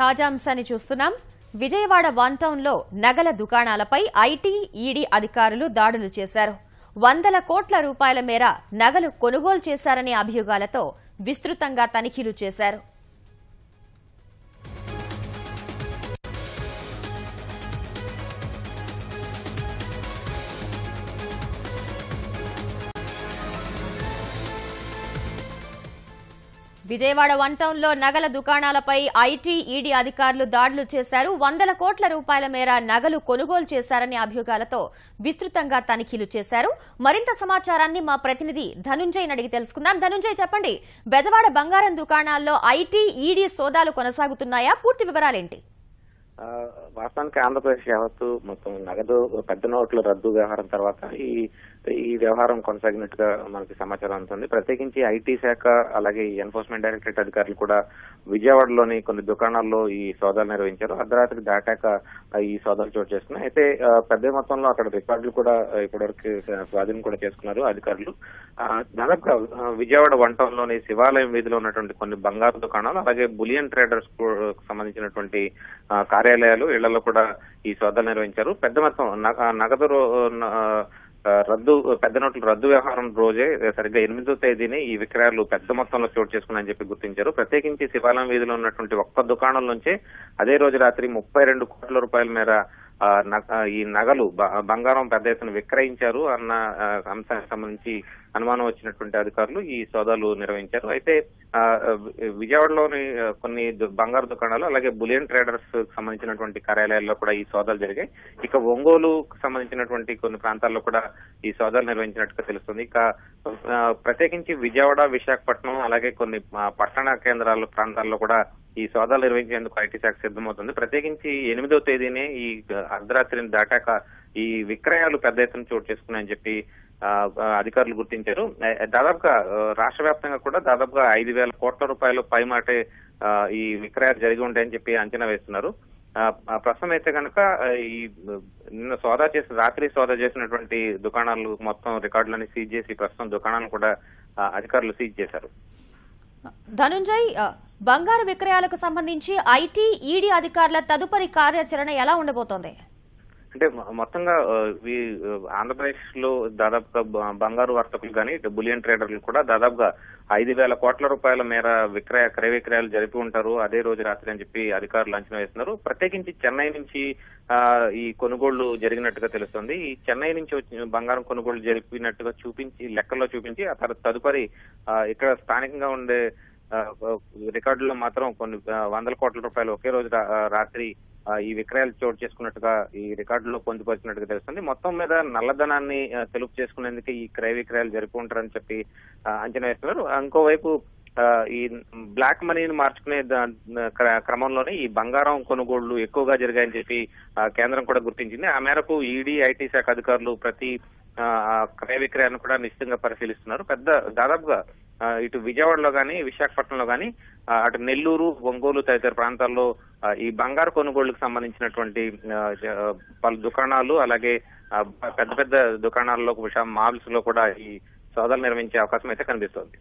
తాజా అంశాన్ని చూస్తున్నాం. విజయవాడ వన్ టౌన్ లో నగల దుకాణాలపై ఐటీ, ఈడీ అధికారులు దాడులు చేశారు. వందల కోట్ల రూపాయల మేర నగలు కొనుగోలు చేశారనే అభియోగాలతో విస్తృతంగా తనిఖీలు చేశారు. విజయవాడ వన్ టౌన్ లో నగల దుకాణాలపై ఐటీ, ఈడీ అధికారులు దాడులు చేశారు. వందల కోట్ల రూపాయల మేర నగలు కొనుగోలు చేశారనే అభియోగాలతో విస్తృతంగా తనిఖీలు చేశారు. మరింత సమాచారాన్ని మా ప్రతినిధి ధనుంజయ్ అడిగి తెలుసుకుందాం. ధనుంజయ్, చెప్పండి, బెజవాడ బంగారం దుకాణాల్లో ఐటీ, ఈడీ సోదాలు కొనసాగుతున్నాయా? పూర్తి వివరాలేంటి? వాస్తవానికి ఆంధ్రప్రదేశ్ యావత్తు మొత్తం నగదు పెద్ద నోట్ల రద్దు వ్యవహారం తర్వాత ఈ వ్యవహారం కొనసాగినట్టుగా మనకి సమాచారం అందుతుంది. ప్రత్యేకించి ఐటీ శాఖ అలాగే ఎన్ఫోర్స్మెంట్ డైరెక్టరేట్ అధికారులు కూడా విజయవాడలోని కొన్ని దుకాణాల్లో ఈ సోదాలు నిర్వహించారు. అర్ధరాత్రి దాటాక ఈ సోదాలు చోటు చేసుకున్నాయి. అయితే పెద్ద మొత్తంలో అక్కడ రికార్డులు కూడా ఇప్పటివరకు స్వాధీనం కూడా చేసుకున్నారు అధికారులు. దాదాపుగా విజయవాడ వన్ టౌన్ లోని శివాలయం వీధిలో ఉన్నటువంటి కొన్ని బంగారు దుకాణాలు అలాగే బులియన్ ట్రేడర్స్ సంబంధించినటువంటి కార్యాలయాలు, ఇళ్లలో కూడా ఈ సోదాలు నిర్వహించారు. పెద్ద మొత్తం నగదు రద్దు పెద్ద నోట్ల రద్దు వ్యవహారం రోజే సరిగ్గా 8వ తేదీని ఈ విక్రయాలు పెద్ద మొత్తంలో చోటు చేసుకున్నాయని చెప్పి గుర్తించారు. ప్రత్యేకించి శివాలయం వీధిలో ఉన్నటువంటి ఒక్క దుకాణం నుంచి అదే రోజు రాత్రి 32 కోట్ల రూపాయల మేర ఈ నగలు బంగారం పెద్ద ఎత్తున విక్రయించారు అన్న అంశానికి సంబంధించి అనుమానం వచ్చినటువంటి అధికారులు ఈ సోదాలు నిర్వహించారు. అయితే విజయవాడలోని కొన్ని బంగారు దుకాణాలు అలాగే బులియన్ ట్రేడర్స్ సంబంధించినటువంటి కార్యాలయాల్లో కూడా ఈ సోదాలు జరిగాయి. ఇక ఒంగోలుకు సంబంధించినటువంటి కొన్ని ప్రాంతాల్లో కూడా ఈ సోదాలు నిర్వహించినట్టుగా తెలుస్తుంది. ఇక ప్రత్యేకించి విజయవాడ, విశాఖపట్నం అలాగే కొన్ని పట్టణ కేంద్రాల ప్రాంతాల్లో కూడా ఈ సోదాలు నిర్వహించేందుకు ఐటీ శాఖ సిద్ధమవుతుంది. ప్రత్యేకించి 8వ తేదీనే ఈ అర్ధరాత్రిని దాటాక ఈ విక్రయాలు పెద్ద ఎత్తున చోటు చేసుకున్నాయని చెప్పి అధికారులు గుర్తించారు. దాదాపుగా రాష్ట్ర వ్యాప్తంగా కూడా దాదాపుగా 5,000 కోట్ల రూపాయలు పైమాటే ఈ విక్రయాలు జరిగి ఉంటాయని చెప్పి అంచనా వేస్తున్నారు. ప్రస్తుతం అయితే కనుక ఈ నిన్న రాత్రి సోదా చేసినటువంటి దుకాణాలు మొత్తం రికార్డులని సీజ్ చేసి ప్రస్తుతం దుకాణాలను కూడా అధికారులు సీజ్ చేశారు. ధనుంజయ్, బంగారు విక్రయాలకు సంబంధించి ఐటీ, ఈడీ అధికారుల తదుపరి కార్యాచరణ ఎలా ఉండబోతోంది? అంటే మొత్తంగా ఆంధ్రప్రదేశ్ లో దాదాపుగా బంగారు వర్తకులు కానీ బులియన్ ట్రేడర్లు కూడా దాదాపుగా 5,000 కోట్ల రూపాయల మేర క్రయ విక్రయాలు జరిపి ఉంటారు అదే రోజు రాత్రి అని చెప్పి అధికారులు అంచనా వేస్తున్నారు. ప్రత్యేకించి చెన్నై నుంచి ఈ కొనుగోళ్లు జరిగినట్టుగా తెలుస్తుంది. ఈ చెన్నై నుంచి వచ్చిన బంగారం కొనుగోళ్లు జరిపినట్టుగా లెక్కల్లో చూపించి ఆ తదుపరి ఇక్కడ స్థానికంగా ఉండే రికార్డుల్లో మాత్రం కొన్ని వందల కోట్ల రూపాయలు ఒకే రోజు రాత్రి ఈ విక్రయాలు చోటు చేసుకున్నట్టుగా ఈ రికార్డులో పొందుపరిచినట్టుగా తెలుస్తుంది. మొత్తం మీద నల్లధనాన్ని తెలుపు చేసుకునేందుకు ఈ క్రయ విక్రయాలు జరిపి ఉంటారని చెప్పి అంచనా వేస్తున్నారు. ఇంకోవైపు ఈ బ్లాక్ మనీని మార్చుకునే క్రమంలోనే ఈ బంగారం కొనుగోళ్లు ఎక్కువగా జరిగాయని చెప్పి కేంద్రం కూడా గుర్తించింది. ఆ మేరకు ఈడీ, ఐటీ శాఖ అధికారులు ప్రతి క్రయ విక్రయాన్ని కూడా నిశ్చితంగా పరిశీలిస్తున్నారు. దాదాపుగా ఇటు విజయవాడలో గానీ, విశాఖపట్నంలో గానీ, అటు నెల్లూరు, ఒంగోలు తదితర ప్రాంతాల్లో ఈ బంగారు కొనుగోళ్లకు సంబంధించినటువంటి పలు దుకాణాలు అలాగే పెద్ద పెద్ద దుకాణాల్లో మాల్స్ లో కూడా ఈ సోదాలు నిర్వహించే అవకాశం అయితే కనిపిస్తోంది.